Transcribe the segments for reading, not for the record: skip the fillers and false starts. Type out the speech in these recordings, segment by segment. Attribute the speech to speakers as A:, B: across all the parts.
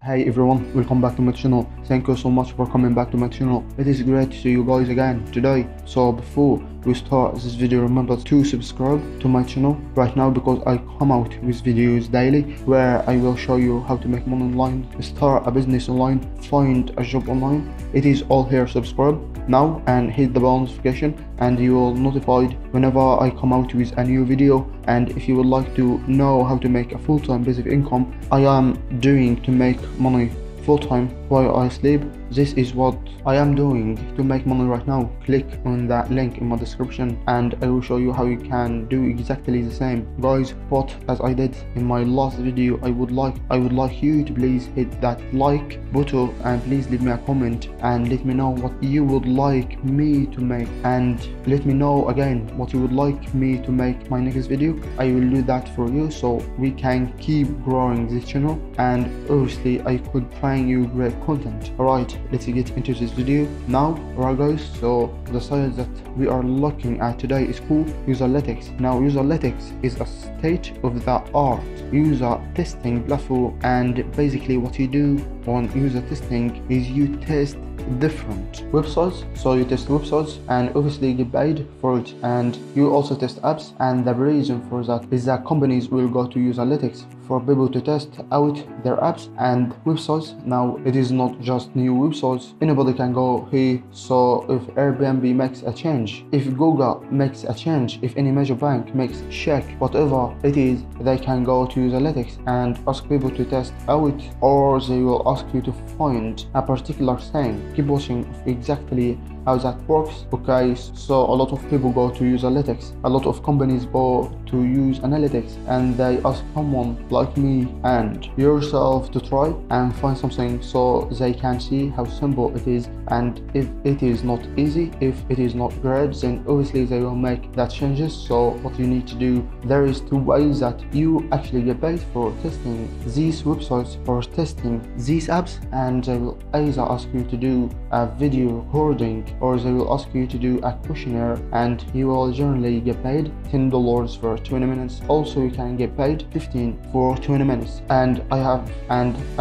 A: Hey everyone, welcome back to my channel. Thank you so much for coming back to my channel. It is great to see you guys again today. So before we start this video, remember to subscribe to my channel right now because I come out with videos daily where I will show you how to make money online, start a business online, find a job online. It is all here. Subscribe now and hit the bell notification and you will notified whenever I come out with a new video. And if you would like to know how to make a full-time basic income I am doing to make money full-time while I sleep, this is what I am doing to make money right now. Click on that link in my description and I will show you how you can do exactly the same, guys. But as I did in my last video, I would like you to please hit that like button and please leave me a comment and let me know what you would like me to make, and let me know again what you would like me to make my next video. I will do that for you so we can keep growing this channel, and obviously I could bring you great content. Alright, let's get into this video now. Alright guys, so the site that we are looking at today is called Userlytics. Now Userlytics is a state-of-the-art user testing platform, and basically what you do on user testing is you test different websites. So you test websites and obviously get paid for it, and you also test apps, and the reason for that is that companies will go to Userlytics for people to test out their apps and websites. Now it is not just new websites, anybody can go here. So if Airbnb makes a change, if Google makes a change, if any major bank makes check, whatever it is, they can go to Userlytics and ask people to test out, or they will ask you to find a particular thing. Keep watching exactly how that works. Okay, so a lot of people go to Userlytics, a lot of companies go to use analytics, and they ask someone like me and yourself to try and find something so they can see how simple it is, and if it is not easy, if it is not great, then obviously they will make that changes. So what you need to do, there is two ways that you actually get paid for testing these websites or testing these apps, and they will either ask you to do a video recording or they will ask you to do a questionnaire, and you will generally get paid $10 for 20 minutes. Also you can get paid 15 for 20 minutes, and I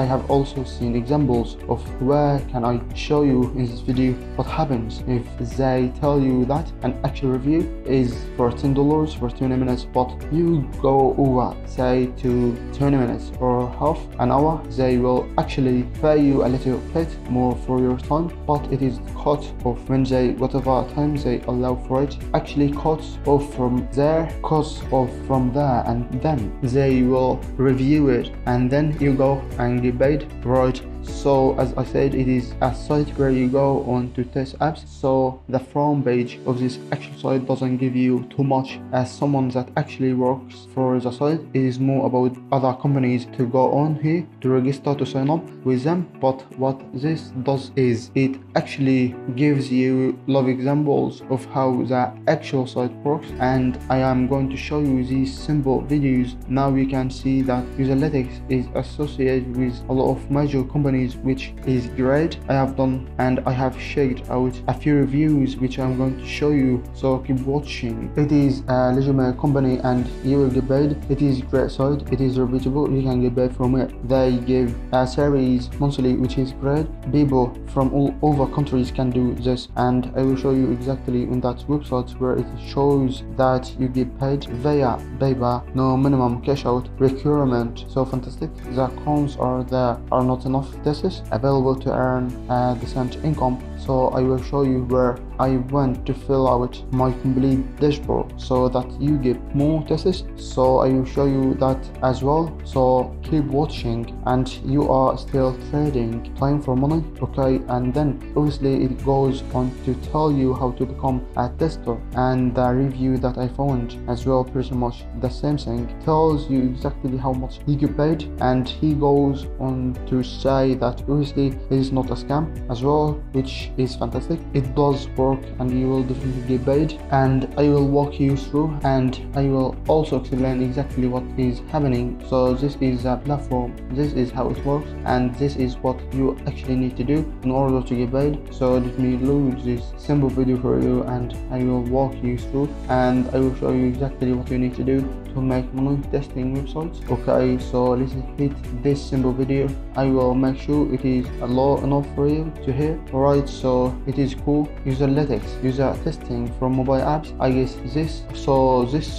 A: have also seen examples of where can I show you in this video what happens if they tell you that an actual review is for $10 for 20 minutes, but you go over say to 20 minutes or half an hour, they will actually pay you a little bit more for your time, but it is cut off when they whatever time they allow for it, actually cuts off from there, cuts off from there, and then they will review it and then you go and get paid, right? So as I said, it is a site where you go on to test apps. So the front page of this actual site doesn't give you too much as someone that actually works for the site. It is more about other companies to go on here to register to sign up with them. But what this does is it actually gives you a lot of examples of how the actual site works, and I am going to show you these simple videos. Now you can see that Userlytics is associated with a lot of major companies, which is great. I have done and I have checked out a few reviews which I'm going to show you, so keep watching. It is a legitimate company and you will get paid. It is a great site, it is reputable, you can get paid from it. They give a series monthly, which is great. People from all over countries can do this, and I will show you exactly on that website where it shows that you get paid via PayPal, no minimum cash out requirement. So fantastic. The cons are there are not enough tests available to earn a decent income. So I will show you where I went to fill out my complete dashboard so that you get more tests. So I will show you that as well, so keep watching. And you are still trading time for money, okay? And then obviously it goes on to tell you how to become a tester, and the review that I found as well, pretty much the same thing, tells you exactly how much he get paid, and he goes on to say that obviously it is not a scam as well, which is fantastic. It does work and you will definitely get paid, and I will walk you through and I will also explain exactly what is happening. So this is a platform, this is how it works, and this is what you actually need to do in order to get paid. So let me load this simple video for you and I will walk you through and I will show you exactly what you need to do to make money testing websites? Okay, so let's hit this simple video. I will make sure it is low enough for you to hear. Alright, so it is cool. Userlytics, user testing from mobile apps. I guess this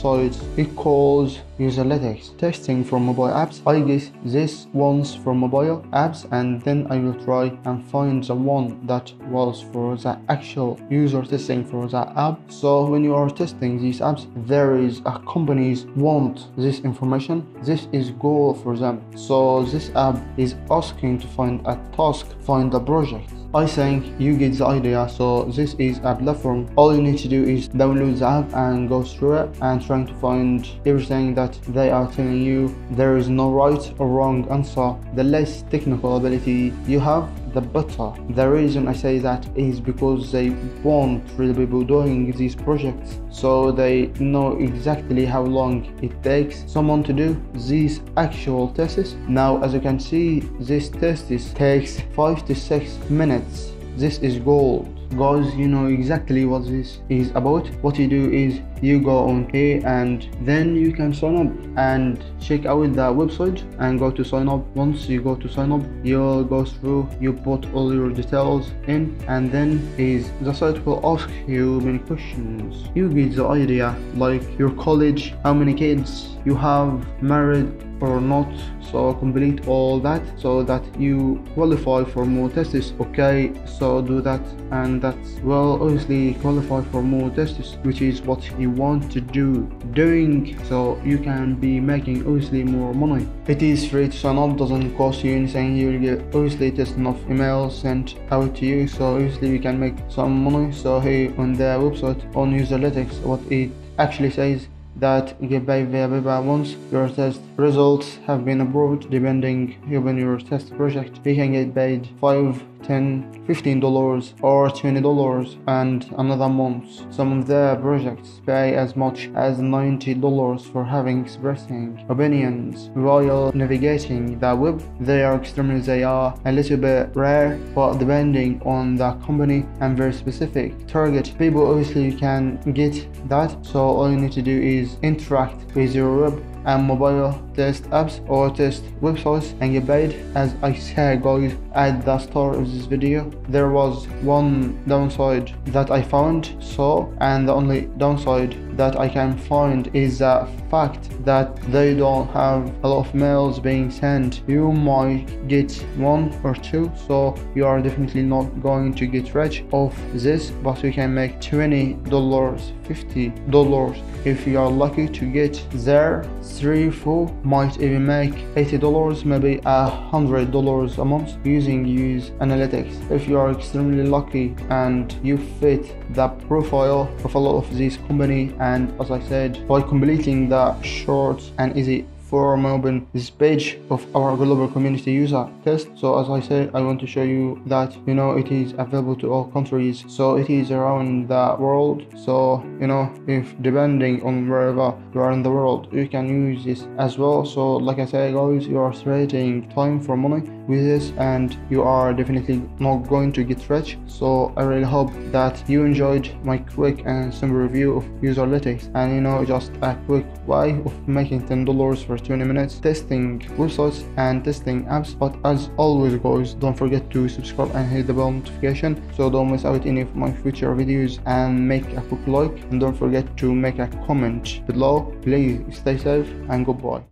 A: site it calls Userlytics testing from mobile apps. I guess this one's from mobile apps, and then I will try and find the one that was for the actual user testing for that app. So when you are testing these apps, there is a companies want this information. This is goal for them. So this app is asking to find a task, find a project. I think you get the idea. So this is a platform. All you need to do is download the app and go through it and trying to find everything that they are telling you. There is no right or wrong answer. The less technical ability you have, the better. The reason I say that is because they want real people doing these projects, so they know exactly how long it takes someone to do these actual tests. Now, as you can see, this test takes 5 to 6 minutes. This is gold. Guys, you know exactly what this is about. What you do is you go on here and then you can sign up and check out the website and go to sign up. Once you go to sign up, you'll go through, you put all your details in, and then the site will ask you many questions. You get the idea, like your college, how many kids you have, married or not. So complete all that so that you qualify for more tests. Okay, so do that, and that's, well, obviously qualify for more tests, which is what you want to do doing, so you can be making obviously more money. It is free to sign up, doesn't cost you anything. You will get obviously test enough emails sent out to you, so obviously we can make some money. So here on the website on Userlytics, what it actually says that get paid via PayPal once your test results have been approved. Depending upon your test project, you can get paid $5, $10, $15 or $20 and another month. Some of the projects pay as much as $90 for expressing opinions while navigating the web. They are a little bit rare, but depending on the company and very specific target people, obviously you can get that. So all you need to do is interact with your web and mobile test apps or test websites and get paid. As I said, guys, at the start of this video, there was one downside that I found, and the only downside that I can find is the fact that they don't have a lot of mails being sent. You might get 1 or 2, so you are definitely not going to get rich off this, but you can make $20, $50 if you are lucky to get there. 3-4 might even make $80, maybe $100 a month using Userlytics if you are extremely lucky and you fit the profile of a lot of these company. And as I said, by completing the short and easy form, open this page of our global community user test. So as I said, I want to show you that, you know, it is available to all countries, so it is around the world. So, you know, if depending on wherever you are in the world, you can use this as well. So like I said, guys, you are trading time for money with this, and you are definitely not going to get rich. So I really hope that you enjoyed my quick and simple review of Userlytics, and, you know, just a quick way of making $10 for 20 minutes testing websites and testing apps. But as always, guys, don't forget to subscribe and hit the bell notification so don't miss out any of my future videos, and make a quick like, and don't forget to make a comment below. Please stay safe and goodbye.